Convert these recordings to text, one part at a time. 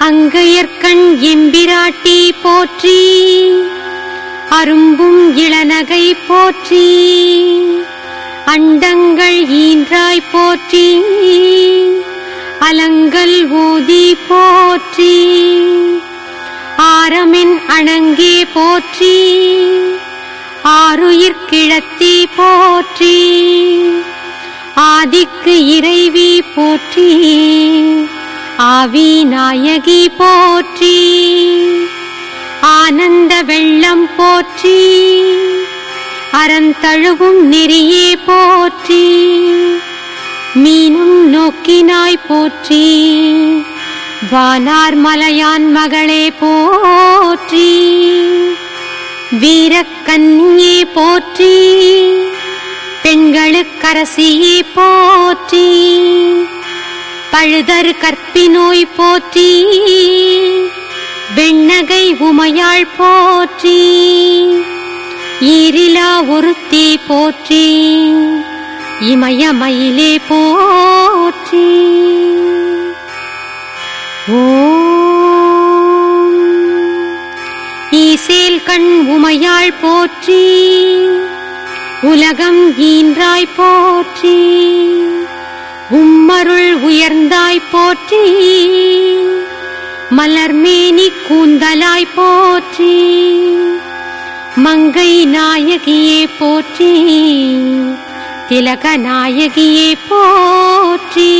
அங்கையர்கண் எம்பிராட்டி போற்றி, அரும்பும் இளநகை போற்றி, அண்டங்கள் ஈன்றாய் போற்றி, அலங்கல் ஊதி போற்றி, ஆரமென் அணங்கே போற்றி, ஆருயிர் கிழத்தி போற்றி, ஆதிக்கு இறைவி போற்றி, ஆவி நாயகி போற்றி, ஆனந்த வெள்ளம் போற்றி, அறந்தழுவும் நெறியே போற்றி, மீனும் நோக்கினாய் போற்றி, வானார் மலையான் மகளே போற்றி, வீரக்கன்னியே போற்றி, பெண்களுக்கரசியே போற்றி, பழுதர் கற்பினோய் போற்றி, வெண்ணகை உமையாள் போற்றி, ஈரிலா ஒருத்தி போற்றி, இமயமயிலே போற்றி. ஓம் ஈசேல் கண் உமையாள் போற்றி, உலகம் ஈன்றாய் போற்றி, உம்மருள் உயர்ந்தாய் போற்றி, மலர்மேனி கூந்தலாய் போற்றி, மங்கை நாயகியே போற்றி, திலக நாயகியே போற்றி,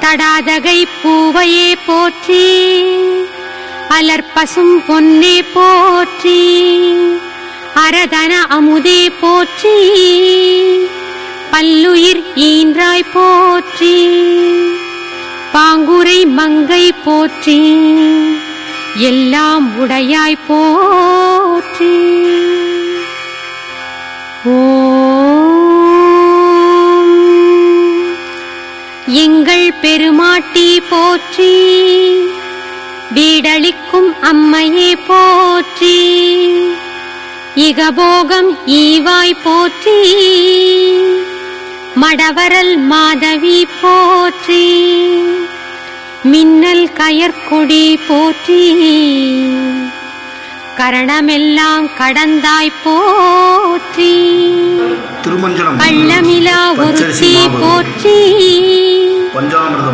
தடாதகை பூவையே போற்றி, அலர்பசும் பொன்னே போற்றி, அரதன அமுதே போற்றி, பல்லுயிர் ஈன்றாய் போற்றி, பாங்குரை மங்கை போற்றி, எல்லாம் உடையாய் போற்றி. ஓம் எங்கள் பெருமாட்டி போற்றி, வீடளிக்கும் அம்மையே போற்றி, இகபோகம் ஈவாய் போற்றி, மடவரல் மாதவி போற்றி, மின்னல் கயற்கொடி போற்றி, கரணமெல்லாம் கடந்தாய் போற்றி, கள்ளமிலா ஒருத்தி போற்றி,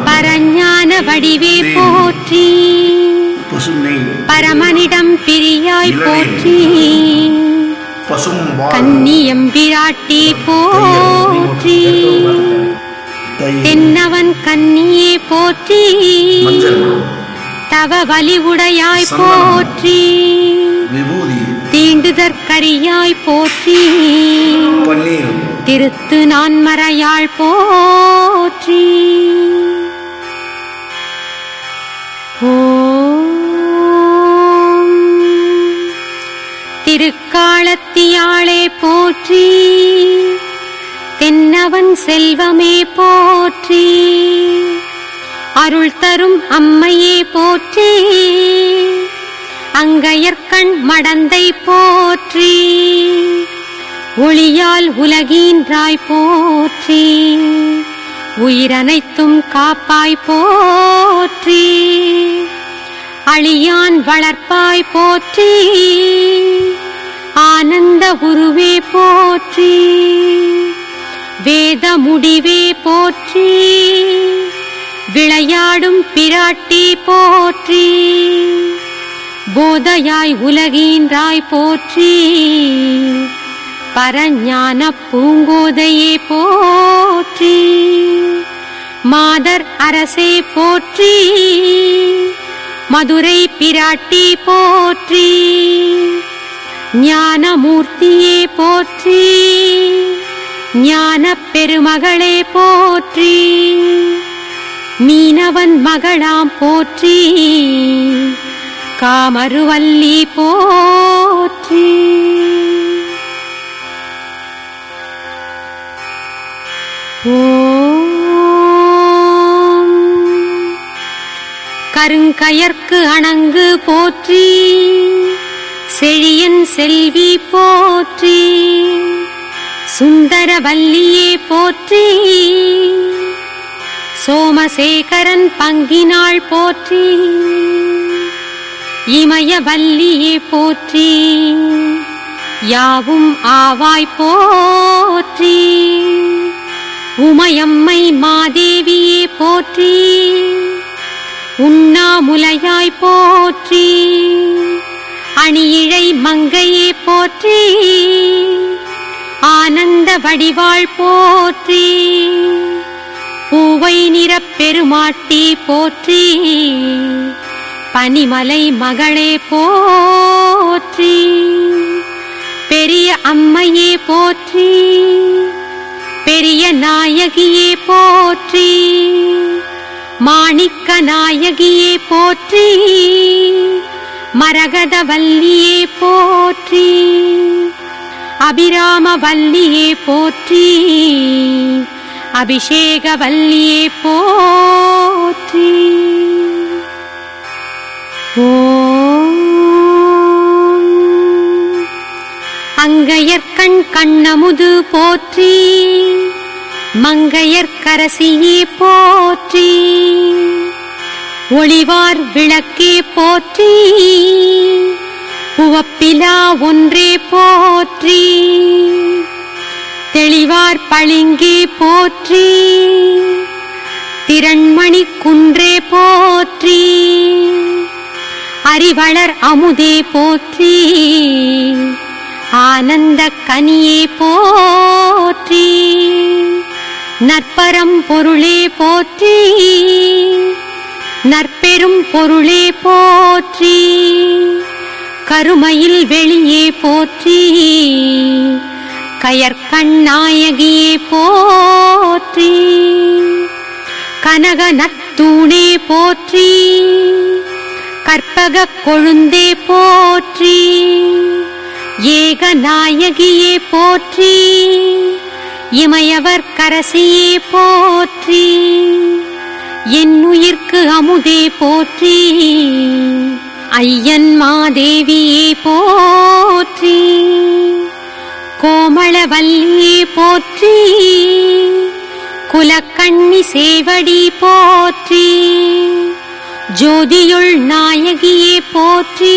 பரஞான வடிவே போற்றி, பரமனிடம் பிரியாய் போற்றி, கன்னியம்பிராட்டி போற்றி, தென்னவன் கன்னியே போற்றி, தவ வலிவுடையாய் போற்றி, தீண்டுதற்கரியாய் போற்றி, திருத்து நான்மறையாள் போற்றி. ஓம் திருக்காலத்தியாளே போற்றி, தென்னவன் செல்வமே போற்றி, அருள் தரும் அம்மையே போற்றி, அங்கையர்கண் மடந்தை போற்றி, ஒளியால் உலகீன்றாய் போற்றி, உயிரனைத்தும் காப்பாய் போற்றி, அழியான் வளர்ப்பாய் போற்றி, ஆனந்த உருவே போற்றி, வேத முடிவே போற்றி, விளையாடும் பிராட்டி போற்றி, போதையாய் உலகீன்றாய் போற்றி, பரஞான பூங்கோதையே போற்றி, மாதர் அரசே போற்றி, மதுரை பிராட்டி போற்றி, ஞானமூர்த்தியே போற்றி, ஞான பெருமகளே போற்றி, மீனவன் மகளாம் போற்றி, காமருவல்லி போற்றி. ஓம் கருங்கயற்கு அணங்கு போற்றி, செழியன் செல்வி போற்றி, சுந்தரவல்லியே போற்றி, சோமசேகரன் பங்கினாள் போற்றி, இமயவல்லியே போற்றி, யாவும் ஆவாய் போற்றி, உமையம்மை மாதேவியே போற்றி, உண்ணாமுலையாய் போற்றி, அணியிழை மங்கையே போற்றி, ஆனந்த வடிவாள் போற்றி, பூவை நிறப் பெருமாட்டி போற்றி, பனிமலை மகளே போற்றி, பெரிய அம்மையே போற்றி, பெரிய நாயகியே போற்றி, மாணிக்க நாயகியே போற்றி, மரகதவல்லியே போற்றி, அபிராமவல்லியே போற்றி, அபிஷேகவல்லியே போற்றி. அங்கையர்கண் கண்ணமுது போற்றி, மங்கையர்க்கரசியே போற்றி, ஒளிவார் விளக்கே போற்றி, உவப்பிலா ஒன்றே போற்றி, தெளிவார் பளிங்கே போற்றி, திரண்மணி குன்றே போற்றி, அறிவளர் அமுதே போற்றி, ஆனந்த கனியே போற்றி, நற்பரம் பொருளே போற்றி, நற்பெரும் பொருளே போற்றி, கருமையில் வெளியே போற்றி, கயற்கண்ணாயகியே போற்றி, கனக நத்தூணே போற்றி, கற்பக கொழுந்தே போற்றி, ஏகநாயகியே போற்றி, இமயவர் கரசியே போற்றி, என்னுயிர்க்கு அமுதே போற்றி, ஐயன் மாதேவியே போற்றி, கோமளவல்லியே போற்றி, குலக்கண்ணி சேவடி போற்றி, ஜோதியுள் நாயகியே போற்றி,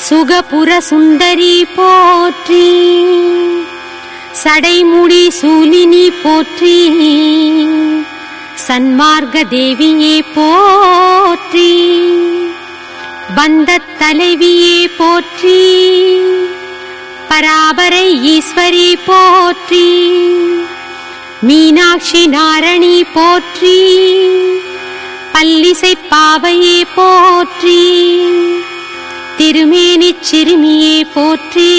சுகபுர சுந்தரி போற்றி, சடைமுடி சூலினி போற்றி, சன்மார்க்க தேவியே போற்றி, பந்தத் தலைவியே போற்றி, பராபரை ஈஸ்வரி போற்றி, மீனாட்சி நாரணி போற்றி, பல்லிசை பாவையே போற்றி, திருமேனிச் சிறுமியே போற்றி,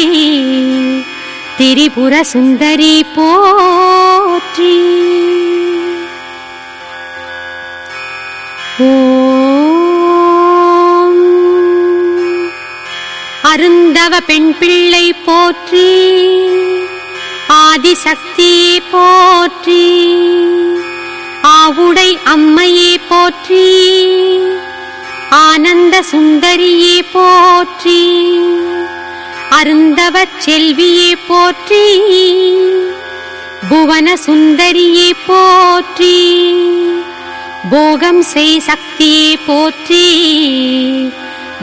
திரிபுர சுந்தரி போற்றி. ஓம் அருந்தவ பெண் பிள்ளை போற்றி, ஆதிசக்தியே போற்றி, ஆவுடை அம்மையே போற்றி, ஆனந்த சுந்தரியே போற்றி, அருந்தவச் செல்வியே போற்றி, புவன சுந்தரியே போற்றி, போகம் செய் சக்தியே போற்றி,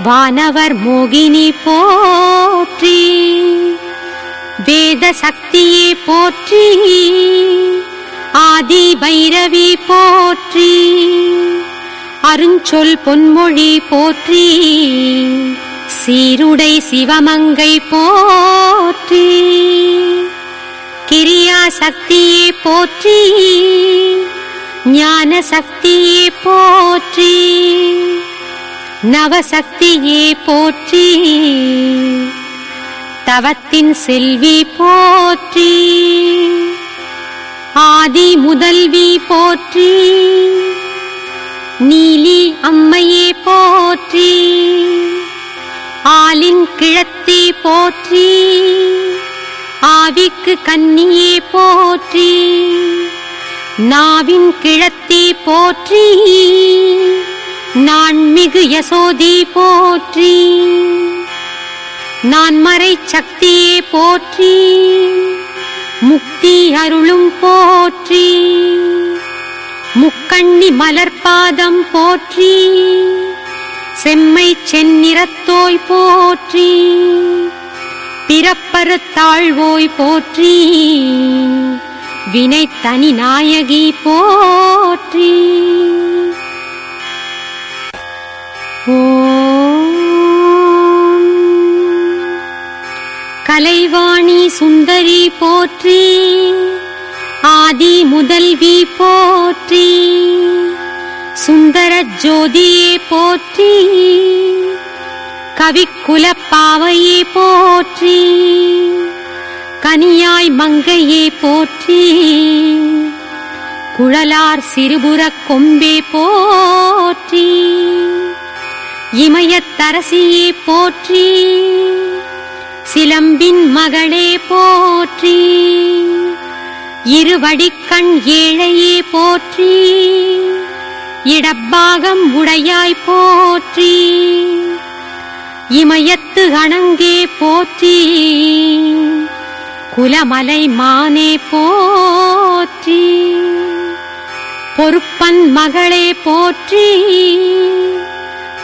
வானவர் மோகினி போற்றி, வேத சக்தியே போற்றி, ஆதி பைரவி போற்றி, அருஞ்சொல் பொன்மொழி போற்றி, சீருடை சிவமங்கை போற்றி, கிரியா சக்தியே போற்றி, ஞான சக்தியே போற்றி, நவசக்தியே போற்றி, தவத்தின் செல்வி போற்றி, ஆதி முதல்வி போற்றி, நீலி அம்மையே போற்றி, ஆலின் கிழத்தி போற்றி, ஆவிக்கு கன்னியே போற்றி, நாவின் கிழத்தி போற்றி, நான்மிகு யசோதி போற்றி, நான்மறை சக்தியே போற்றி, முக்தி அருளும் போற்றி. முக்கண்ணி மலர்பாதம் போற்றி. செம்மை செந்நிறத்தோய் போற்றி. பிறப்பறுத்தாழ்வோய் போற்றி. வினை தனி நாயகி போற்றி. கலைவாணி சுந்தரி போற்றி. ஆதி முதல்வி போற்றி. சுந்தர ஜோதியே போற்றி. கவிக்குலப்பாவையே போற்றி. கனியாய் மங்கையே போற்றி. குழலார் சிறுபுறக் கொம்பே போற்றி. இமயத்தரசியே போற்றி. சிலம்பின் மகளே போற்றி. இருவடிக்கண் ஏழையே போற்றி. இடப்பாகம் உடையாய் போற்றி. இமயத்து அணங்கே போற்றி. குலமலை மானே போற்றி. பொறுப்பன் மகளே போற்றி.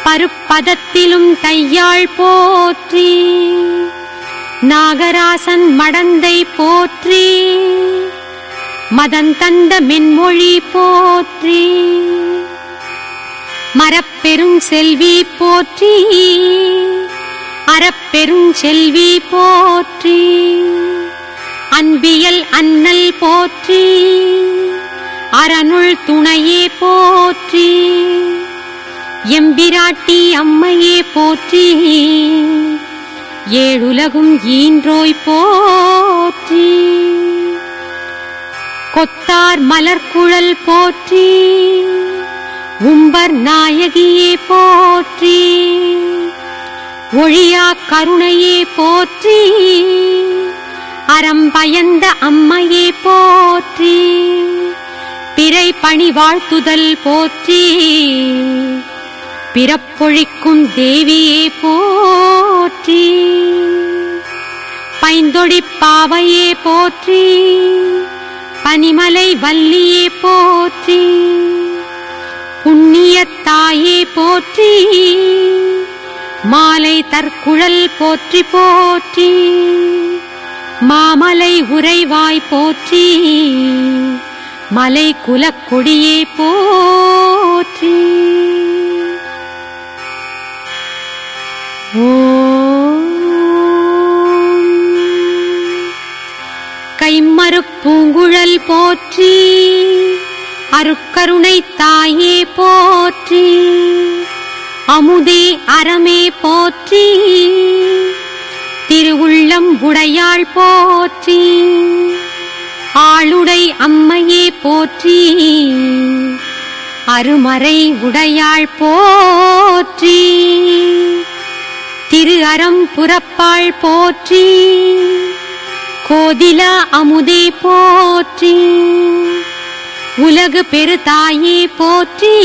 பருப்பதத்திலும் தையாள் போற்றி. நாகராசன் மடந்தை போற்றி. மதன் தந்த மென்மொழி போற்றி. மரப்பெரும் செல்வி போற்றி. அறப்பெரும் செல்வி போற்றி. அன்பியல் அண்ணல் போற்றி. அரனுள் துணையே போற்றி. எம்பிராட்டி அம்மையே போற்றி. ஏழுலகும் ஈன்றோய் போற்றி. கொத்தார் மலர்குழல் போற்றி. உம்பர் நாயகியே போற்றி. ஒழியா கருணையே போற்றி. அறம்பயந்த அம்மையே போற்றி. பிறை பணி வாழ்த்துதல் போற்றி. பிறப்பொழிக்கும் தேவியே போற்றி. பைந்தொடி பாவையே போற்றி. பனிமலை வல்லியே போற்றி. புண்ணியத்தாயே போற்றி. மாலை தற்குழல் போற்றி போற்றி. மாமலை உறைவாய் போற்றி. மலை குலக்கொடியே போற்றி. கைம்மருப்பூங்குழல் போற்றி. அருட்கருணை தாயே போற்றி. அமுதே அறமே போற்றி. திருவுள்ளம் உடையாள் போற்றி. ஆளுடை அம்மையே போற்றி. அருமறை உடையாள் போற்றி. திரு அறம் புறப்பாள் போற்றி. கோதிலா அமுதே போற்றி. உலகு பெருதாயே போற்றி.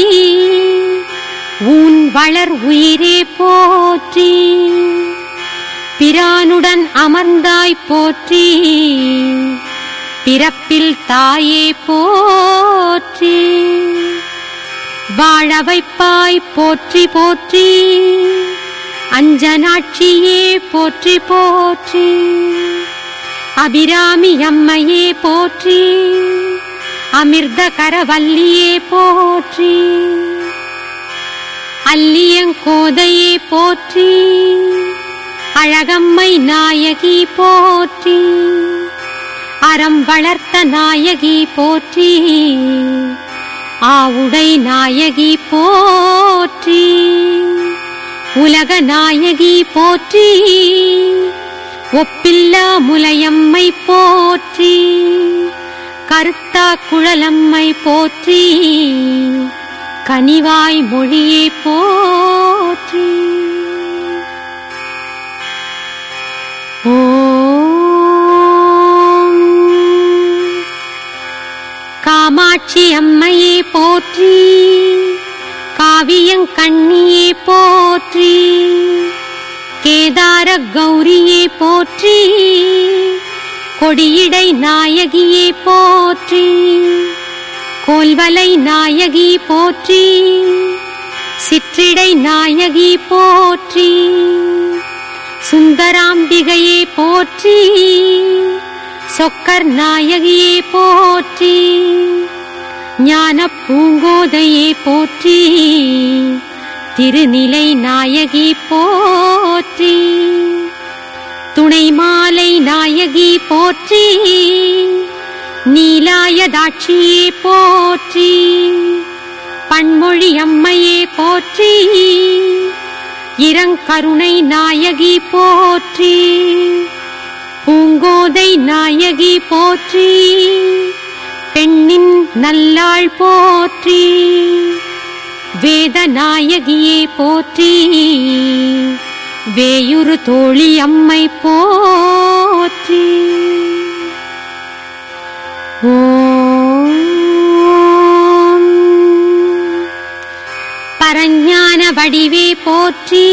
ஊன் வளர் உயிரே போற்றி. பிரானுடன் அமர்ந்தாய் போற்றி. பிறப்பில் தாயே போற்றி. வாழ வைப்பாய் போற்றி போற்றி. அஞ்சனாட்சியே போற்றி போற்றி. அபிராமி அம்மையே போற்றி. அமிர்த கரவல்லியே போற்றி. அல்லியங்கோதையே போற்றி. அழகம்மை நாயகி போற்றி. அறம் வளர்த்த நாயகி போற்றி. ஆவுடை நாயகி போற்றி. உலக நாயகி போற்றி. ஒப்பில்லா முலையம்மை போற்றி. கருத்தா குழலம்மை போற்றி. கனிவாய் மொழியே போற்றி. காமாட்சி அம்மையே போற்றி. காவியங்கண்ணியே போற்றி. கேதார கௌரியே போற்றி. கொடியிடை நாயகியே போற்றி, கோல்வலை நாயகி போற்றி, சிற்றிடை நாயகி போற்றி, சுந்தராம்பிகையே போற்றி, சொக்கர் நாயகியே போற்றி, ஞான பூங்கோதையே போற்றி, திருநிலை நாயகி போற்றி, துணை மாலை நாயகி போற்றி, நீலாயதாட்சியே போற்றி, பன்மொழி அம்மையே போற்றி, இரங்கருணை நாயகி போற்றி, பூங்கோதை நாயகி போற்றி, பெண்ணின் நல்லாள் போற்றி, வேத நாயகியே போற்றி, வேயுறு தோழி அம்மை போற்றி. ஓம் பரஞான வடிவே போற்றி,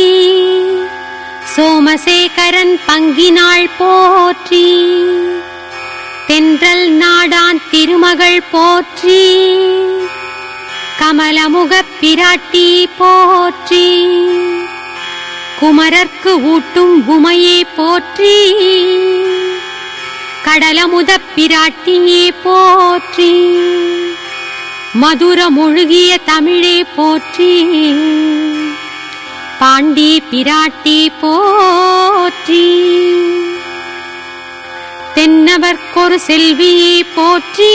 சோமசேகரன் பங்கினாள் போற்றி, தென்றல் நாடான் திருமகள் போற்றி, கமலமுகப் பிராட்டி போற்றி, குமரர்க்கு ஊட்டும் உமையே போற்றி, கடலமுதப் பிராட்டியே போற்றி, மதுரமொழுகிய தமிழே போற்றி, பாண்டி பிராட்டி போற்றி, தென்னவர்க்கொரு செல்வியே போற்றி,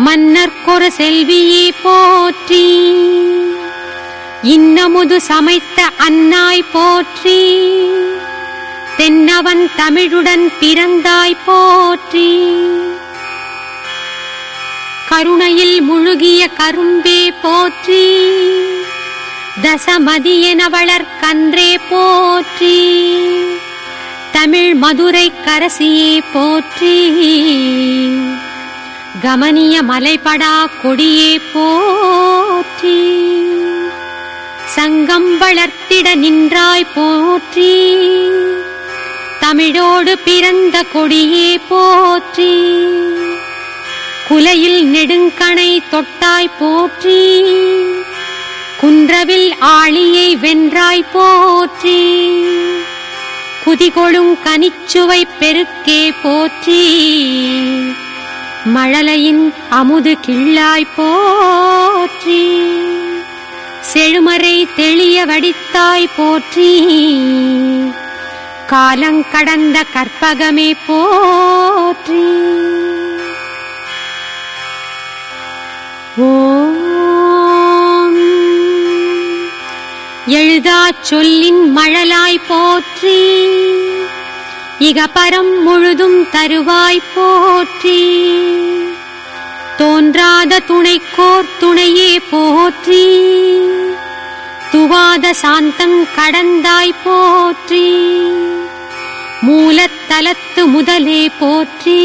மன்னர்க்கொரு செல்வியே போற்றி, இன்னமுது சமைத்த அன்னாய் போற்றி, தென்னவன் தமிழுடன் பிறந்தாய் போற்றி, கருணையில் முழுகிய கரும்பே போற்றி, தசமதியென வளர்க்கன்றே போற்றி, தமிழ் மதுரை கரசியே போற்றி, கமனிய மலைபடா கொடியே போற்றி, சங்கம் வளர்த்திட நின்றாய் போற்றி, தமிழோடு பிறந்த கொடியே போற்றி, குலையில் நெடுங்கணை தொட்டாய் போற்றி, குன்றவில் ஆழியை வென்றாய் போற்றி, குதிகொளும் கனிச்சுவை பெருக்கே போற்றி, மழலையின் அமுது கிள்ளாய் போற்றி, செழுமறை தெளிய வடித்தாய் போற்றி, காலங்கடந்த கற்பகமே போற்றி. ஓம் எழுதாச் சொல்லின் மழலாய் போற்றி, இகபரம் முழுதும் தருவாய் போற்றி, தோன்றாத துணைக்கோர் துணையே போற்றி, துவாத சாந்தம் கடந்தாய் போற்றி, மூலத்தலத்து முதலே போற்றி,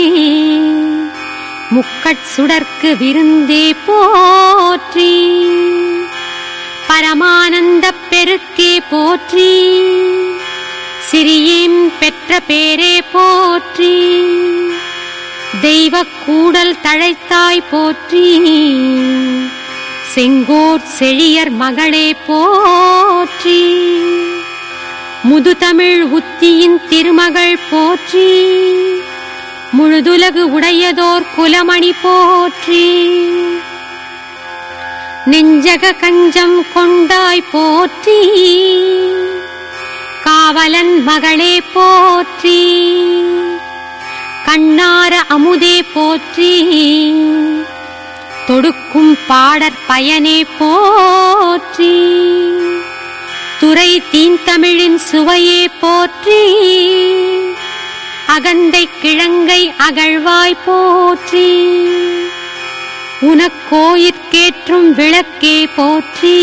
முக்கட் சுடர்க்கு விருந்தே போற்றி, பரமானந்தப் பெருக்கே போற்றி, சிறியேன் பெற்ற பேரே போற்றி, தெய்வக் கூடல் தழைத்தாய் போற்றி, செங்கோட் செழியர் மகளே போற்றி, முதுதமிழ் உத்தியின் திருமகள் போற்றி, முழுதுலகு உடையதோர் குலமணி போற்றி, நெஞ்சக கஞ்சம் கொண்டாய் போற்றி, காவலன் மகளே போற்றி, கண்ணார அமுதே போற்றி, தொடுக்கும் பாடற் பயனே போற்றி, துறை தீந்தமிழின் சுவையே போற்றி, அகந்தை கிழங்கை அகழ்வாய் போற்றி, உனக்கோயிற்கேற்றும் விளக்கே போற்றி,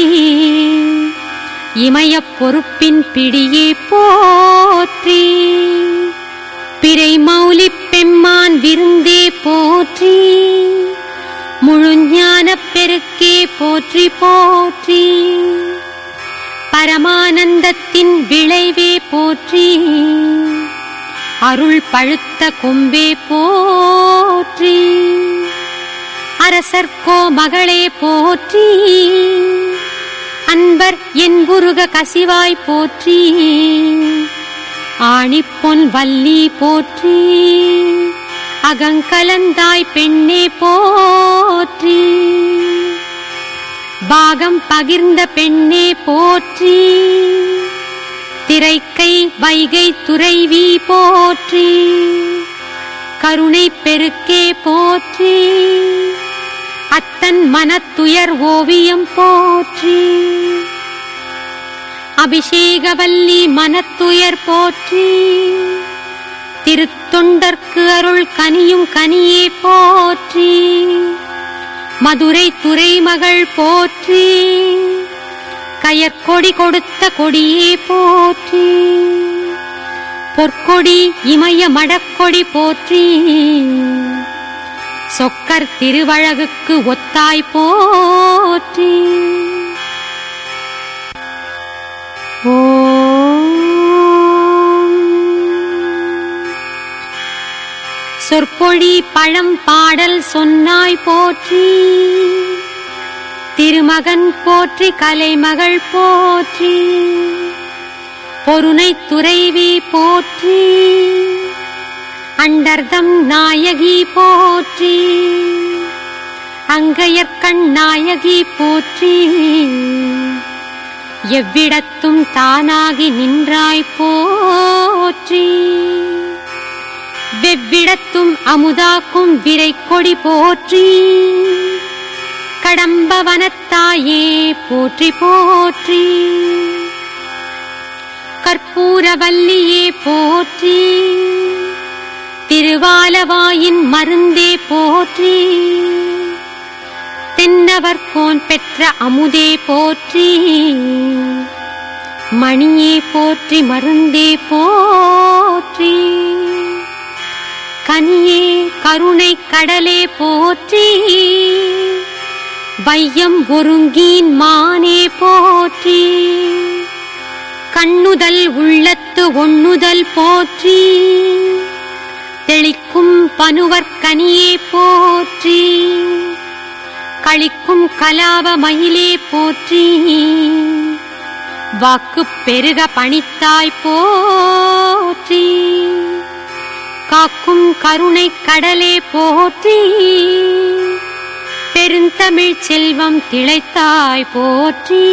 இமயப் பொறுப்பின் பிடியே போற்றி, பிறை மௌலிப் பெம்மான் விருந்தே போற்றி, முழுஞானப் பெருக்கே போற்றி போற்றி, பரமானந்தத்தின் விளைவே போற்றி, அருள் பழுத்த கொம்பே போற்றி. அரசர்கோ மகளே போற்றி. அன்பர் என்புருக கசிவாய் போற்றி. ஆணிப்பொன் வள்ளி போற்றி. அகங்கலந்தாய் பெண்ணே போற்றி. பாகம் பகிர்ந்த பெண்ணே போற்றி. திரைக்கை வைகை துறைவி போற்றி. கருணை பெருக்கே போற்றி. அத்தன் மனத்துயர் ஓவியம் போற்றி. அபிஷேகவல்லி மனத்துயர் போற்றி. திருத்தொண்டர்க்கு அருள் கனியும் கனியே போற்றி. மதுரை துறைமகள் போற்றி. கயற்கொடி கொடுத்த கொடியே போற்றி. பொற்கொடி இமய மடக்கொடி போற்றி. சொக்கர் திருவழகுக்கு ஒத்தாய் போற்றி. சொற்பொழி பழம் பாடல் சொன்னாய் போற்றி. திருமகன் போற்றி. கலைமகள் போற்றி. பொருணை துறைவி போற்றி. அண்டர்தம் நாயகி போற்றி. அங்கையர்கண் நாயகி போற்றி. எவ்விடத்தும் தானாகி நின்றாய் போற்றி. வெவ்விடத்தும் அமுதாக்கும் விரைக்கொடி போற்றி. கடம்பவனத்தாயே போற்றி போற்றி. கற்பூரவல்லியே போற்றி. திருவாலவாயின் மருந்தே போற்றி. தென்னவர்கோன் பெற்ற அமுதே போற்றி. மணியே போற்றி. மருந்தே போற்றி. கனியே கருணை கடலே போற்றி. வையம் ஒருங்கீன் மானே போற்றி. கண்ணுதல் உள்ளத்து ஒண்ணுதல் போற்றி. தெளிக்கும் பனுவற்கனியே போற்றி. களிக்கும் கலாப மயிலே போற்றி. வாக்கு பெருக பணித்தாய் போற்றி. காக்கும் கருணை கடலே போற்றி. பெருந்தமிழ் செல்வம் திளைத்தாய் போற்றி.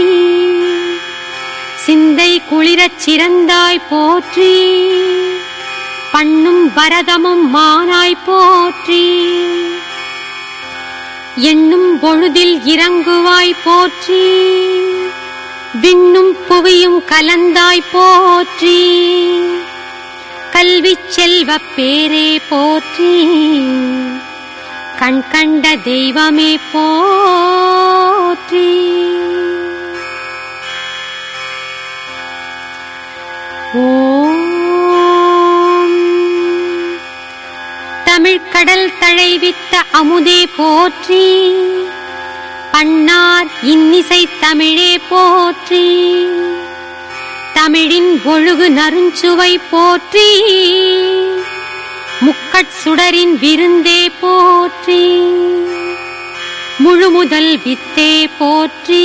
சிந்தை குளிரச் சிறந்தாய் போற்றி. பண்ணும் வரதமும் மானாய் போற்றி. எண்ணும் பொழுதில் இறங்குவாய் போற்றி. விண்ணும் புவியும் கலந்தாய் போற்றி. கல்வி செல்வ பேரே போற்றி. கண் கண்ட தெய்வமே போற்றி. ஓம் தமிழ்கடல் தழைவித்த அமுதே போற்றி. பன்னார் இன்னிசை தமிழே போற்றி. தமிழின் ஒழுகு நறுஞ்சுவை போற்றி. முக்கட்சுடரின் விருந்தே போற்றி. முழுமுதல் வித்தே போற்றி.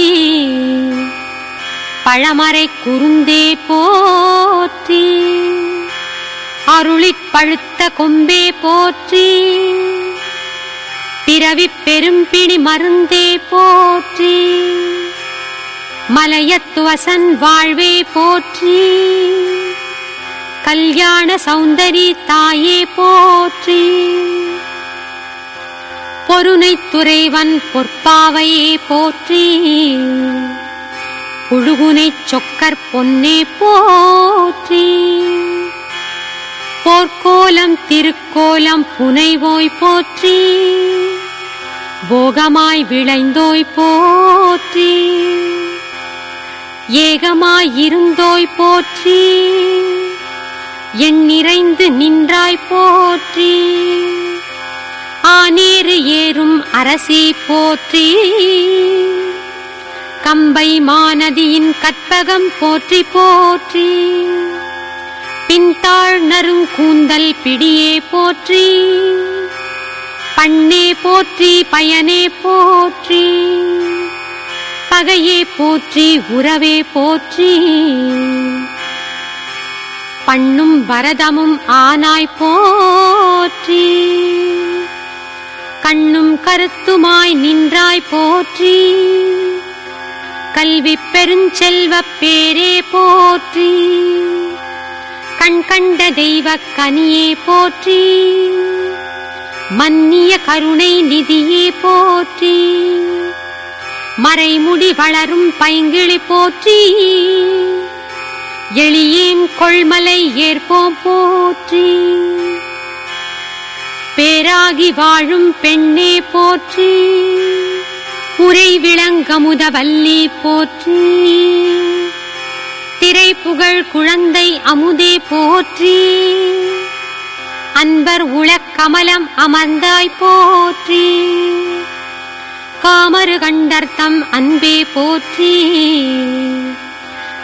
பழமறை குருந்தே போற்றி. அருளிற் பழுத்த கொம்பே போற்றி. பிறவிப் பெரும்பிணி மருந்தே போற்றி. மலையத்துவசன் வாழ்வே போற்றி. கல்யாண சௌந்தரி தாயே போற்றி. பொருணை துறைவன் பொற்பாவையே போற்றி. புழுகுனைச் சொக்கர் பொன்னே போற்றி. போர்க்கோலம் திருக்கோலம் புனைவோய் போற்றி. போகமாய் விளைந்தோய் போற்றி. ஏகமாய் இருந்தோய் போற்றி. என் நிறைந்து நின்றாய் போற்றி. ஆனேறு ஏறும் அரசி போற்றி. கம்பை மாநதியின் கற்பகம் போற்றி போற்றி. பின்தாழ் நறுங்கூந்தல் பிடியே போற்றி, பண்ணே போற்றி பயனே போற்றி, பகையே போற்றி உறவே போற்றி, பண்ணும் பரதமும் ஆனாய் போற்றி, கண்ணும் கருத்துமாய் நின்றாய் போற்றி, கல்வி பெருஞ்செல்வப் பேரே போற்றி, கண் கண்ட தெய்வக் கனியே போற்றி, மன்னிய கருணை நிதியே போற்றி, மறைமுடி வளரும் பைங்கிளி போற்றி, எளியேம் கொள்மலை ஏற்போம் போற்றி, பேராகி வாழும் பெண்ணே போற்றி, உரை விளங்கமுத வல்லி போற்றி, திரை புகழ் குழந்தை அமுதே போற்றி, அன்பர் உளக்கமலம் அமர்ந்தாய் போற்றி, காமரு கண்டர்த்தம் அன்பே போற்றி,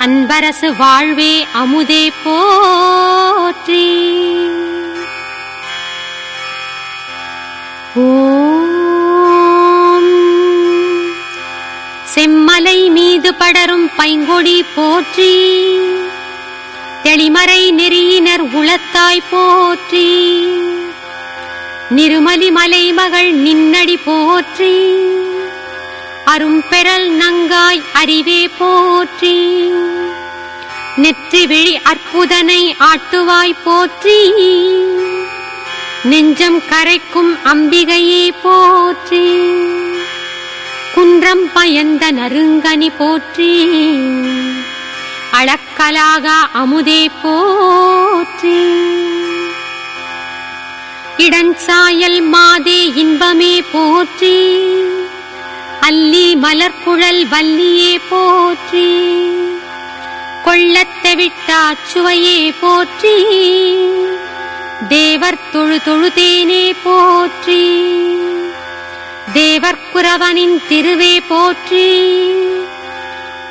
அன்பரசு வாழ்வே அமுதே போற்றி. ஓம் செம்மலை மீது படரும் பைங்கொடி போற்றி, தெளிமறை நெறியினர் உளத்தாய் போற்றி, நிருமலி மலை மகள் நின்னடி போற்றி, அரும்பெறல் நங்காய் அறிவே போற்றி, நெற்றி விழி அற்புதனை ஆட்டுவாய் போற்றி, நெஞ்சம் கரைக்கும் அம்பிகையே போற்றி, குன்றம் பயந்த நறுங்கனி போற்றி, அளக்கலாகா அமுதே போற்றி, இடஞ்சாயல் மாதே இன்பமே போற்றி, அல்லி மலர்குழல் வல்லியே போற்றி, கொள்ளத் தெவிட்டாச்சுவையே போற்றி, தேவர் தொழு தொழுதேனே போற்றி, தேவர்குரவனின் திருவே போற்றி,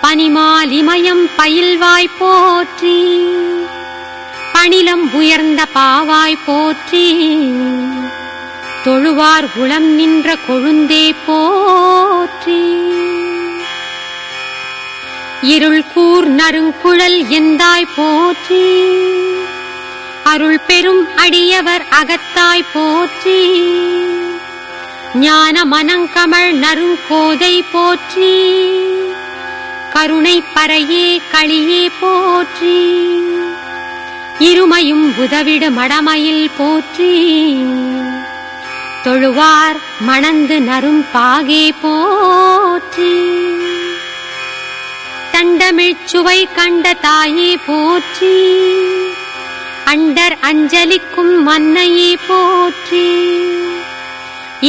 பனிமாலிமயம் பயில்வாய் போற்றி, பணிலம் உயர்ந்த பாவாய் போற்றி, தொழுவார் உளம் நின்ற கொழுந்தே போற்றி, இருள் கூர் நறுங்குழல் எந்தாய் போற்றி, அருள் பெரும் அடியவர் அகத்தாய் போற்றி, ஞான மனங்கமழ் நறுங்கோதை போற்றி, கருணை பறையே களியே போற்றி, இருமையும் உதவிடு மடமயில் போற்றி, தொழுவார் மணந்து நரும் பாகே போற்றி, தண்டமிழ்ச்சுவை கண்ட தாயே போற்றி, அண்டர் அஞ்சலிக்கும் மன்னையே போற்றி,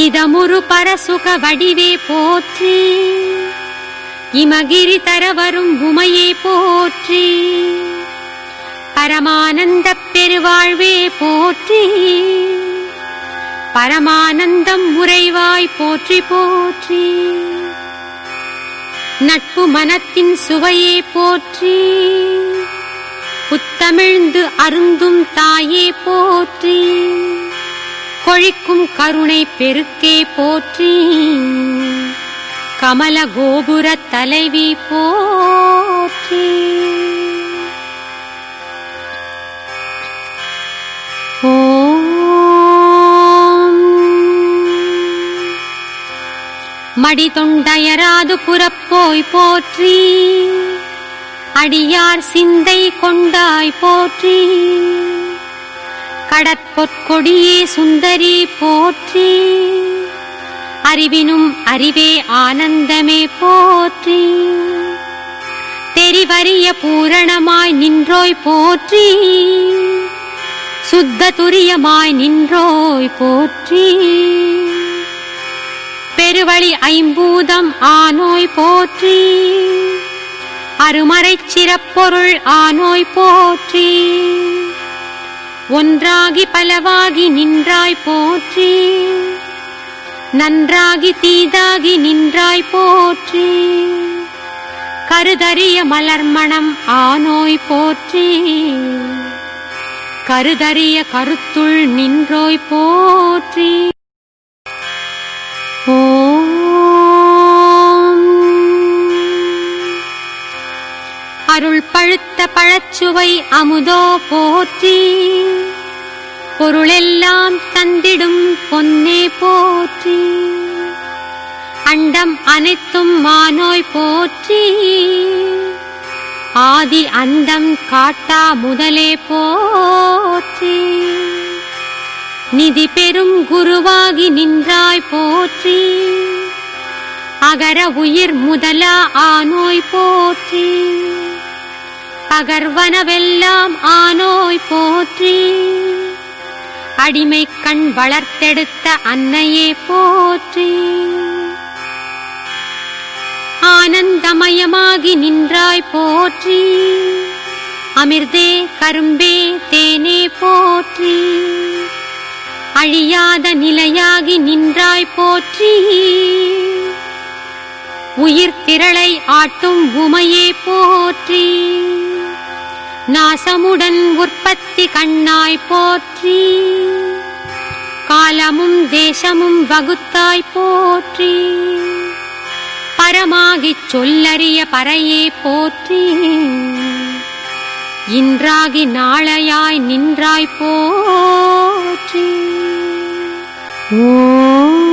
இதமுரு பரசுக வடிவே போற்றி, இமகிரி தரவரும் உமையே போற்றி, பரமானந்தப் பெருவாழ்வே போற்றி, பரமானந்தம் உறைவாய் போற்றி போற்றி, நட்பு மனத்தின் சுவையே போற்றி, புத்தமிழ்ந்து அருந்தும் தாயே போற்றி, கொழிக்கும் கருணை பெருக்கே போற்றி, கமல கோபுர தலைவி போற்றி. மடி தொண்டயராது புறப்போய் போற்றி, அடியார் சிந்தை கொண்டாய் போற்றி, கடற்பொற்கொடியே சுந்தரி போற்றி, அறிவினும் அறிவே ஆனந்தமே போற்றி, தெரிவரிய பூரணமாய் நின்றோய் போற்றி, சுத்த துரியமாய் நின்றோய் போற்றி, பெருவழி ஐம்பூதம் ஆனோய் போற்றி, அருமறைச் சிறப்பொருள் ஆனோய் போற்றி, ஒன்றாகி பலவாகி நின்றாய் போற்றி, நன்றாகி தீதாகி நின்றாய் போற்றி, கருதரிய மலர்மணம் ஆனோய் போற்றி, கருதறிய கருத்துள் நின்றோய் போற்றி. ஓம் அருள் பழுத்த பழச்சுவை அமுதோ போற்றி. பொருளெல்லாம் தந்திடும் பொன்னே போற்றி. அண்டம் அனைத்தும் மானோய் போற்றி. ஆதி அண்டம் காட்டா முதலே போற்றி. நிதி பெரும் குருவாகி நின்றாய் போற்றி. அகர உயிர் முதலா ஆனோய் போற்றி. பகர்வனவெல்லாம் ஆனோய் போற்றி. அடிமை கண் வளர்த்தெடுத்த அன்னையே போற்றி. ஆனந்தமயமாகி நின்றாய் போற்றி. அமிர்தே கரும்பே தேனே போற்றி. அழியாத நிலையாகி நின்றாய் போற்றி. உயிர் திரளை ஆட்டும் உமையே போற்றி. நாசமுடன் உற்பத்தி கண்ணாய் போற்றி. காலமும் தேசமும் வகுத்தாய் போற்றி. பரமாகிச் சொல்லறிய பறையே போற்றி. இன்றாகி நாளையாய் நின்றாய் போற்றி. ஓம்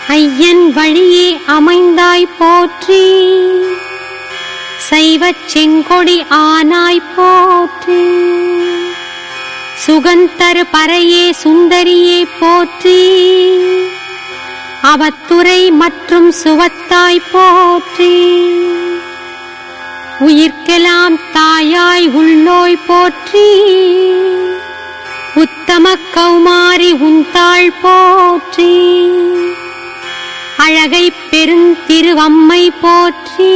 ஐயன் வழியே அமைந்தாய் போற்றி. சைவச் செங்கொடி ஆனாய் போற்றி. சுகந்தரு பறையே சுந்தரியே போற்றி. அவத்துரை மற்றும் சுவத்தாய் போற்றி. உயிர்க்கெல்லாம் தாயாய் உள்ளோய் போற்றி. உத்தம கௌமாரி உந்தாள் போற்றி. அழகை பெருந்திருவம்மை போற்றி.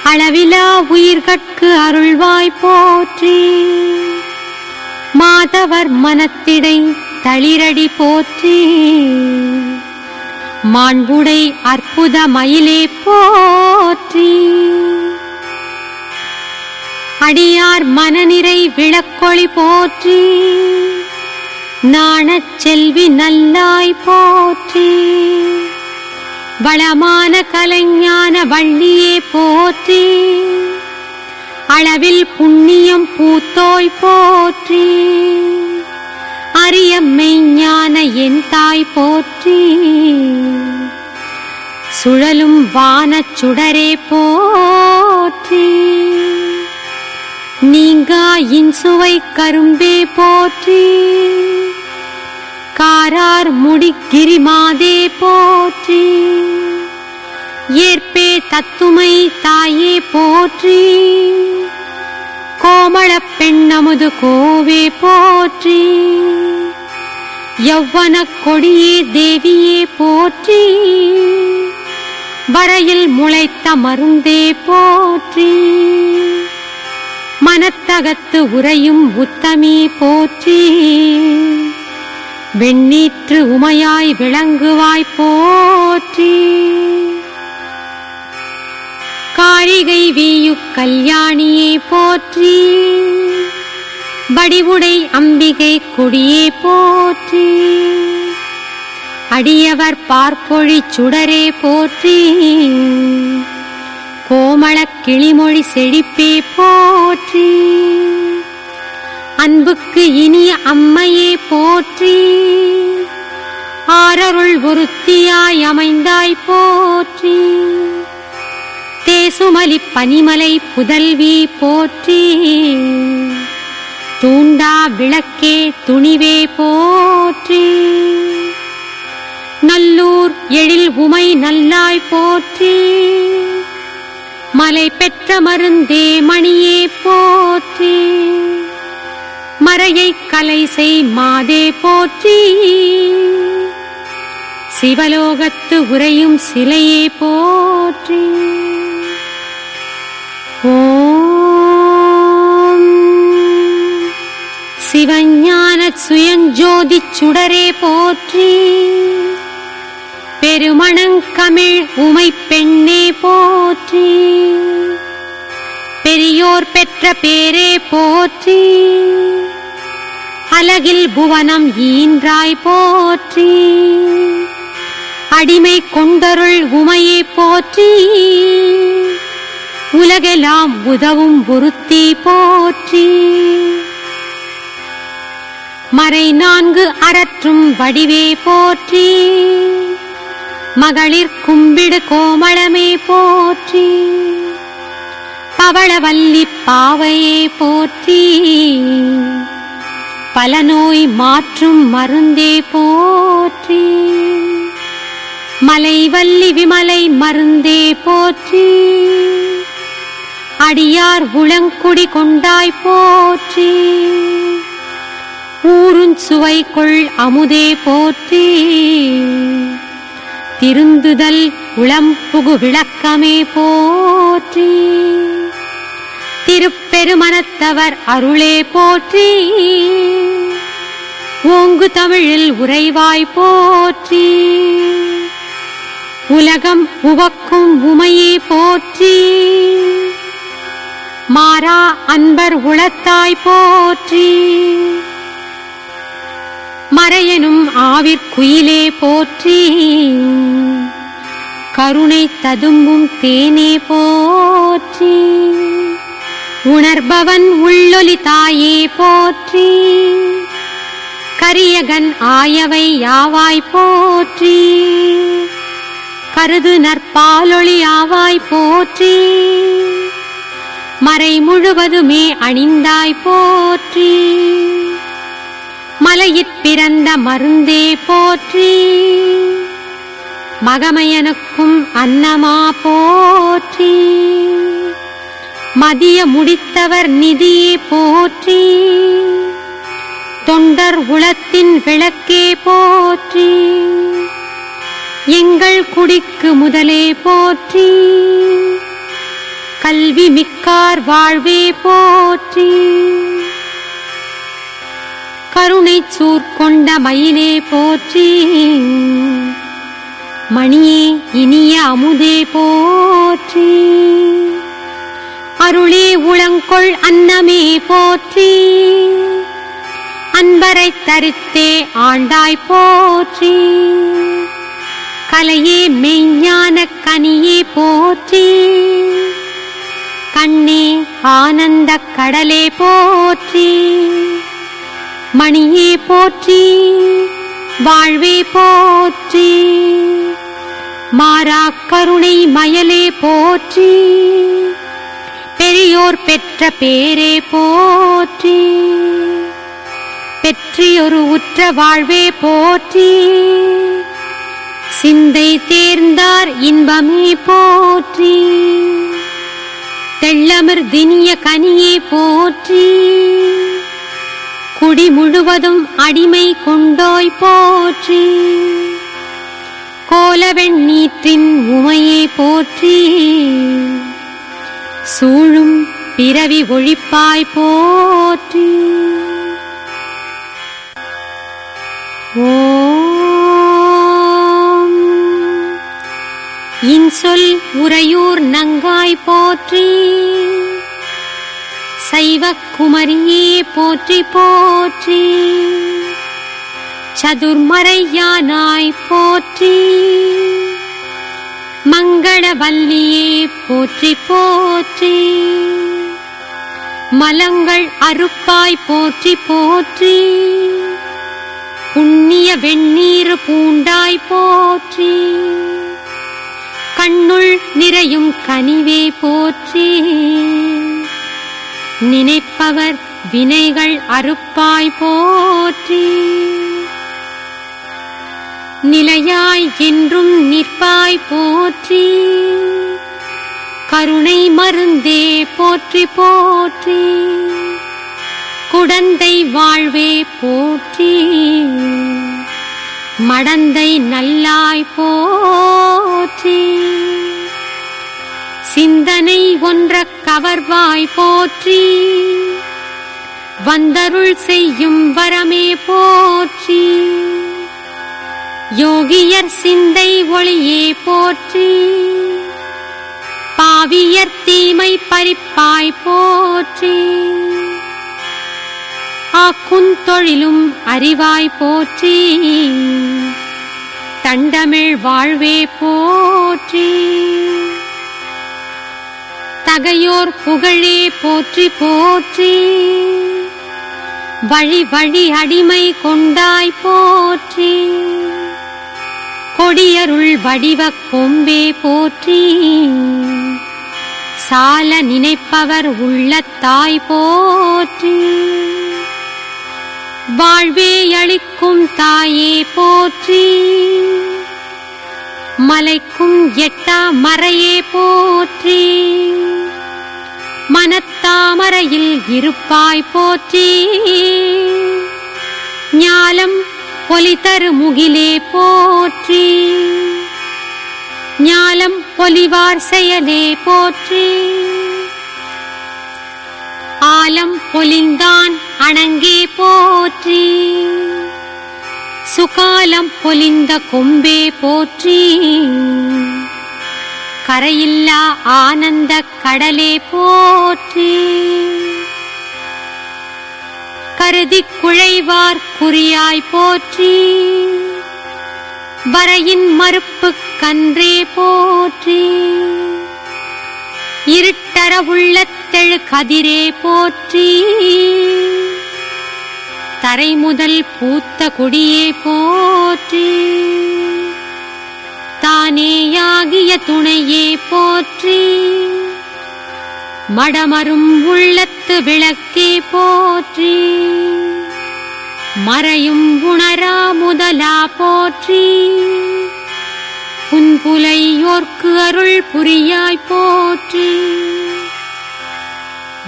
அளவிலா உயிர்கட்கு அருள்வாய் போற்றி. மாதவர் மனத்திடை தளிரடி போற்றி. மாண்புடை அற்புத மயிலே போற்றி. அடியார் மனநிறை விளக்கொளி போற்றி. நாணச் செல்வி நல்லாய் போற்றி. வளமான கலைஞான வள்ளியே போற்றி. அளவில் புண்ணியம் பூத்தோய் போற்றி. அரிய மெய்ஞான என் தாய் போற்றி. சுழலும் வானச் சுடரே போற்றி. நீங்கா இன்சுவை கரும்பே போற்றி. காரார் முடிக்கிரி மாதே போற்றி. ஏற்பே தத்துமை தாயே போற்றி. கோமளப் பெண்ணமுது கோவே போற்றி. யௌவனக் கொடியே தேவியே போற்றி. வரையில் முளைத்த மருந்தே போற்றி. மனத்தகத்து உறையும் உத்தமி போற்றி. வெண்ணீற்று உமையாய் விளங்குவாய் போற்றி. காரிகை வீயு கல்யாணியே போற்றி. வடிவுடை அம்பிகை கொடியே போற்றி. அடியவர் பார்ப்பொழி சுடரே போற்றி. கோமளக் கிளிமொழி செழிப்பே போற்றி. அன்புக்கு இனிய அம்மையே போற்றி. ஆரருள் ஒருத்தியாய் அமைந்தாய் போற்றி. தேசுமலி பனிமலை புதல்வி போற்றி. தூண்டா விளக்கே துணிவே போற்றி. நல்லூர் எழில் உமை நல்லாய் போற்றி. மலை பெற்ற மருந்தே மணியே போற்றி. மறையை கலை செய் மாதே போற்றி. சிவலோகத்து உறையும் சிலையே போற்றி. ஓம் சிவஞான சுயஞ்சோதி சுடரே போற்றி. பெருமணங்கமிழ் உமை பெண்ணே போற்றி. பெரியோர் பெற்ற பேரே போற்றி. அலகில் புவனம் ஈன்றாய் போற்றி. அடிமை கொண்டருள் உமையே போற்றி. உலகெல்லாம் உதவும் ஒருத்தி போற்றி. மறை நான்கு அறற்றும் வடிவே போற்றி. மகளிர் கும்பிடு கோமளமே போற்றி. பவளவல்லி பாவையே போற்றி. பல நோய் மாற்றும் மருந்தே போற்றி. மலைவல்லி விமலை மருந்தே போற்றி. அடியார் உளங்குடி கொண்டாய் போற்றி. ஊருஞ் சுவைக்குள் அமுதே போற்றி. திருந்துதல் உளம்புகு விளக்கமே போற்றி. திருப்பெருமனத்தவர் அருளே போற்றி. ஓங்கு தமிழில் உறைவாய் போற்றி. உலகம் உவக்கும் உமையே போற்றி. மாறா அன்பர் உளத்தாய் போற்றி. மறையனும் ஆவிற்குயிலே போற்றி. கருணை ததும்பும் தேனே போற்றி. உணர்பவன் உள்ளொலி தாயே போற்றி. கரியகன் ஆயவை யாவாய் போற்றி. கருது நற்பாலொளி ஆவாய் போற்றி. மறை முழுவதுமே அணிந்தாய் போற்றி. மலையிற் பிறந்த மருந்தே போற்றி. மகமையனுக்கும் அன்னமா போற்றி. மதிய முடித்தவர் நிதியே போற்றி. தொண்டர் உளத்தின் விளக்கே போற்றி. எங்கள் குடிக்கு முதலே போற்றி. கல்வி மிக்கார் வாழ்வே போற்றி. கருணை சூர்கொண்ட மயிலே போற்றி. மணியே இனிய அமுதே போற்றி. அருளே உளங்கொள் அன்னமே போற்றி. அன்பரை தரித்தே ஆண்டாய் போற்றி. கலையே மெய்ஞான கனியே போற்றி. கண்ணே ஆனந்த கடலே போற்றி. மணியே போற்றி. வாழ்வே போற்றி. மாறா கருணை மயலே போற்றி. பெரியோர் பெற்ற பேரே போற்றி. பெற்றியொரு உற்ற வாழ்வே போற்றி. சிந்தை தேர்ந்தார் இன்பமே போற்றி. தெள்ளமிர்தினிய கனியே போற்றி. குடி முழுவதும் அடிமை கொண்டோய் போற்றி. கோலவெண் நீற்றின் உமையே போற்றி. சூழும் பிறவி ஒழிப்பாய் போற்றி. ஓம் இன்சொல் உறையூர் நங்காய் போற்றி. சைவக்குமரியே போற்றி போற்றி. சதுர்மறையானாய் போற்றி. மங்களவல்லியே போற்றி போற்றி. மலங்கள் அறுப்பாய் போற்றி போற்றி. புண்ணிய வெண்ணீர் பூண்டாய் போற்றி. கண்ணுள் நிறையும் கனிவே போற்றி. நினைப்பவர் வினைகள் அறுப்பாய் போற்றி. நிலையாய் என்றும் நிற்பாய் போற்றி. கருணை மருந்தே போற்றி போற்றி. குடந்தை வாழ்வே போற்றி. மடந்தை நல்லாய் போற்றி. சிந்தனை ஒன்ற கவர்வாய் போற்றி. வந்தருள் செய்யும் வரமே போற்றி. யோகியர் சிந்தை ஒளியே போற்றி. பாவியர் தீமை பறிப்பாய் போற்றி. ஆக்குந்தொழிலும் அறிவாய் போற்றி. தண்டமிழ் வாழ்வே போற்றி. தகையோர் புகழே போற்றி போற்றி. வழி வழி அடிமை கொண்டாய் போற்றி. கொடியருள் வடிவக் கொம்பே போற்றி. சால நினைப்பவர் உள்ளத்தாய் போற்றி. வாழ்வே அளிக்கும் தாயே போற்றி. மலைக்கும் எட்டா மறையே போற்றி. மனத்தாமரையில் இருப்பாய் போற்றி. ஞாலம் பொலிதரு முகிலே போற்றி. ஞாலம் பொலிவார் செயலே போற்றி. ஆலம் பொலிந்தான் அணங்கே போற்றி. சுகாலம் பொலிந்த கொம்பே போற்றி. கரையில்லா ஆனந்த கடலே போற்றி. கருதி குழைவார் குறியாய் போற்றி. வரையின் மறுப்பு கன்றே போற்றி. இருட்டற உள்ளத்தெழு கதிரே போற்றி. தரை முதல் பூத்த கொடியே போற்றி. தானேயாகிய துணையே போற்றி. மடமரும் உள்ளத்து விளக்கே போற்றி. மறையும் உணரா முதலா போற்றி. புன்புலையோர்க்கு அருள் புரியாய் போற்றி.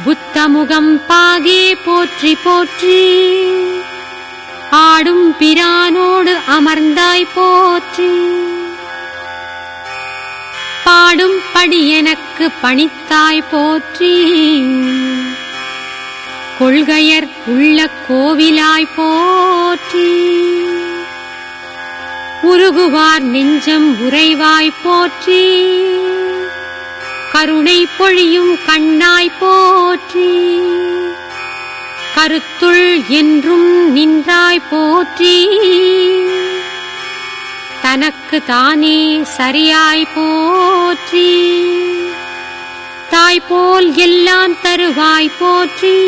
புத்தமுகம் பாகே போற்றி போற்றி. ஆடும் பிரானோடு அமர்ந்தாய் போற்றி. பாடும் படி எனக்கு பணித்தாய் போற்றி. கொள்கையர் உள்ள கோவிலாய் போற்றி. உருகுவார் நெஞ்சம் உறைவாய் போற்றி. கருணை பொழியும் கண்ணாய் போற்றி. கருத்துள் என்றும் நின்றாய் போற்றி. தனக்கு தானே சரியாய் போற்றி. தாய் போல் எல்லாம் தருவாய் போற்றி.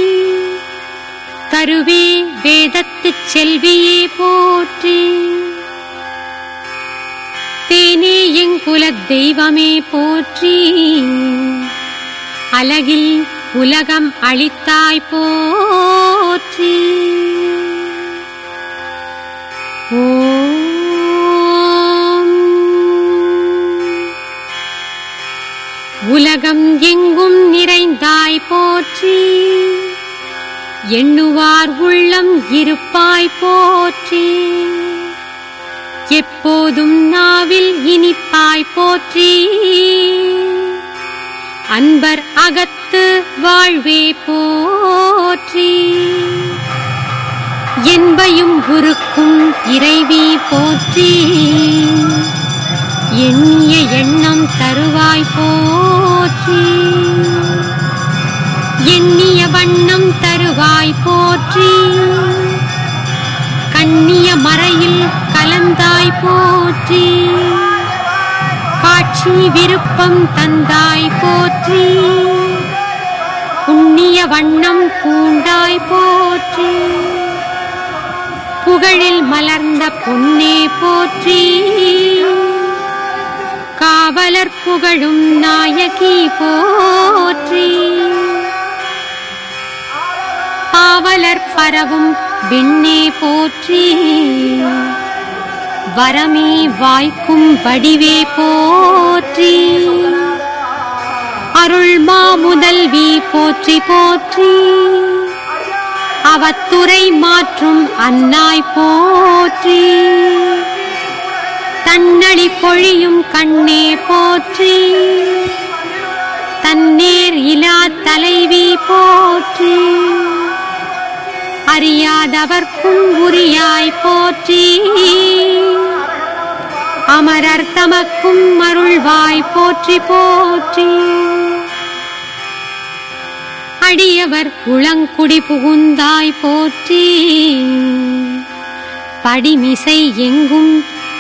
தருவே வேதத்துச் செல்வியே போற்றி. தேனே எங்குலத் தெய்வமே போற்றி. அலகில் உலகம் அளித்தாய் போற்றி. உலகம் எங்கும் நிறைந்தாய் போற்றி. எண்ணுவார் உள்ளம் இருப்பாய் போற்றி. எப்போதும் நாவில் இனிப்பாய் போற்றி. அன்பர் அகத்து வாழ்வே போற்றி. என்பையும் உருக்கும் இறைவி போற்றி. எண்ணிய எண்ணம் தருவாய் போற்றி. எண்ணிய வண்ணம் தருவாய் போற்றி. கண்ணிய மறையில் கலந்தாய் போற்றி. காட்சி விருப்பம் தந்தாய் போற்றி. புண்ணிய வண்ணம் பூண்டாய் போற்றி. புகழில் மலர்ந்த பொன்னே போற்றி. காவலர் புகழும் நாயகி போற்றி. பாவலர் பரவும் விண்ணே போற்றி. வரமே வாய்க்கும் வடிவே போற்றி. அருள் மாமுதல்வி போற்றி போற்றி. அவத்துரை மாற்றும் அன்னாய் போற்றி. தன்னடி பொழியும் கண்ணே போற்றி. தன்னேர் இலா தலைவி போற்றி. அறியாதவர்க்கும் உரியாய் போற்றி. அமரர் தமக்கும் அருள்வாய் போற்றி போற்றி. அடியவர் உளங்குடி புகுந்தாய் போற்றி. படிமிசை எங்கும்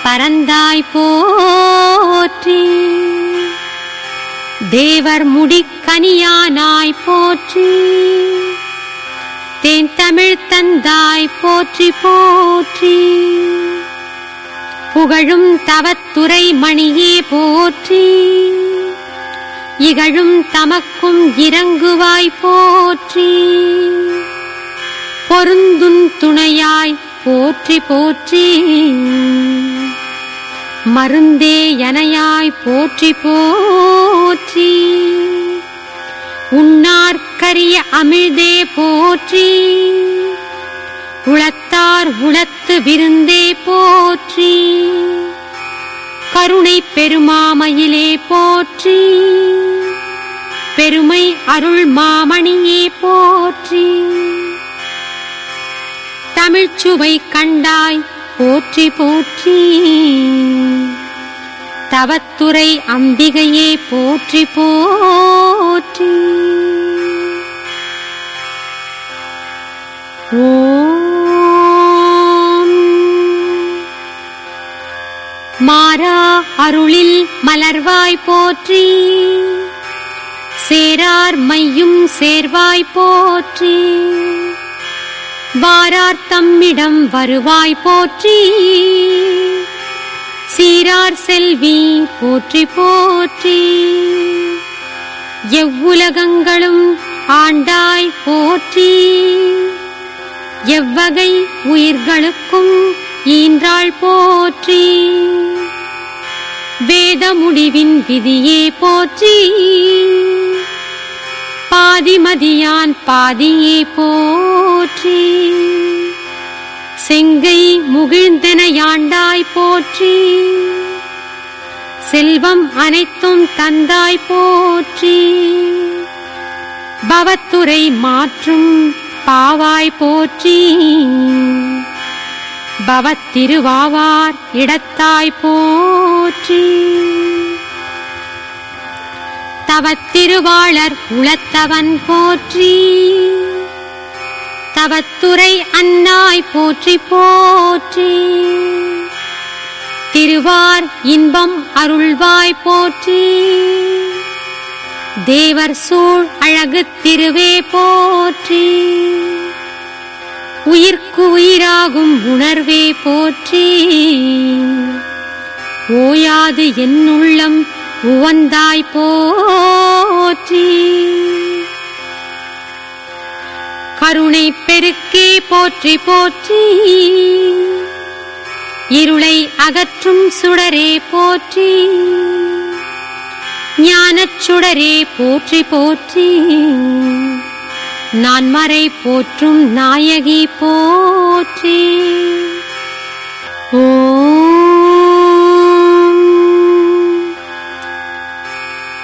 பரந்தாய் போற்றி. தேவர் முடிக்கனியானாய் போற்றி. தேன் தமிழ் தந்தாய் போற்றி போற்றி. புகழும் தவத்துறை மணியே போற்றி. இகழும் தமக்கும் இறங்குவாய் போற்றி. பொருந்தும் துணையாய் போற்றி போற்றி. மருந்தே எனையாய் போற்றி போற்றி. உண்ணார்க்கரிய அமிழ்தே போற்றி. உளத்தார் உளத்து விருந்தே போற்றி. கருணை பெருமாமயிலே போற்றி. பெருமை அருள் மாமணியே போற்றி. தமிழ்ச்சுவை கண்டாய் போற்றி போற்றி. தவத்துறை அம்பிகையே போற்றி போற்றி. ஓம் மாறா அருளில் மலர்வாய் போற்றி. சேரார் மையும் சேர்வாய் போற்றி. வாரார் தம்மிடம் வருவாய் போற்றி. சீரார் செல்வி போற்றி போற்றி. எவ்வுலகங்களும் ஆண்டாய் போற்றி. எவ்வகை உயிர்களுக்கும் ஈன்றாள் போற்றி. வேத முடிவின் விதியே போற்றி. பாதிமதியான் பாதியே போற்றி. செங்கை முகிழ்ந்தெனையாண்டாய் போற்றி. செல்வம் அனைத்தும் தந்தாய் போற்றி. பவத்துறை மாற்றும் பாவாய் போற்றி. பவத்திருவாவார் இடத்தாய் போற்றி. தவத்திருவாளர் உளத்தவன் போற்றி. தவத்துறை அன்னாய் போற்றி போற்றி. திருவார் இன்பம் அருள்வாய் போற்றி. தேவர் சூழ் அழகு திருவே போற்றி. உயிர்க்கு உயிராகும் உணர்வே போற்றி. ஓயாது என்னுள்ளம் உவந்தாய் போற்றி. கருணை பெருக்கே போற்றி போற்றி. இருளை அகற்றும் சுடரே போற்றி. ஞானச் சுடரே போற்றி போற்றி. நான்மறை போற்றும் நாயகி போற்றி. ஓம்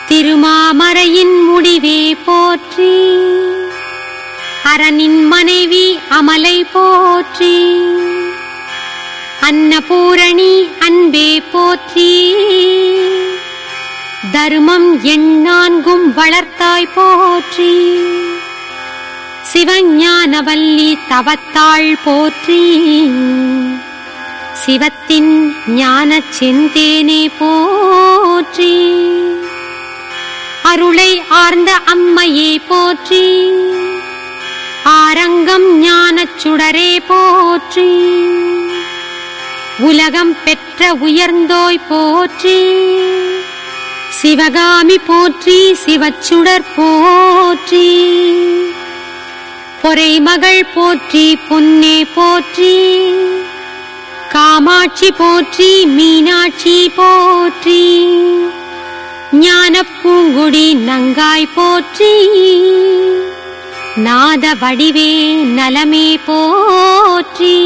திருமாமறையின் முடிவே போற்றி. அரணின் மனைவி அமலை போற்றி. அன்னபூரணி அன்பே போற்றி. தர்மம் எண்ணான்கும் வளர்த்தாய் போற்றி. சிவஞானவல்லி தவத்தாள் போற்றி. சிவத்தின் ஞானச் செந்தேனே போற்றி. அருளை ஆர்ந்த அம்மையே போற்றி. ஆரங்கம் ஞானச் சுடரே போற்றி. உலகம் பெற்ற உயர்ந்தோய் போற்றி. சிவகாமி போற்றி. சிவச்சுடர் போற்றி. பொறைமகள் போற்றி. பொன்னே போற்றி. காமாட்சி போற்றி. மீனாட்சி போற்றி. ஞானப் பூங்குடி நங்காய் போற்றி. நாத வடிவே நலமே போற்றி.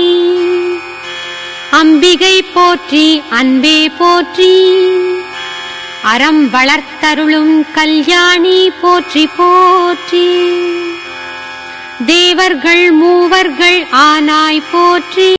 அம்பிகை போற்றி. அன்பே போற்றி. அறம் வளர்த்தருளும் கல்யாணி போற்றி போற்றி. தேவர்கள் மூவர்கள் ஆனாய் போற்றி.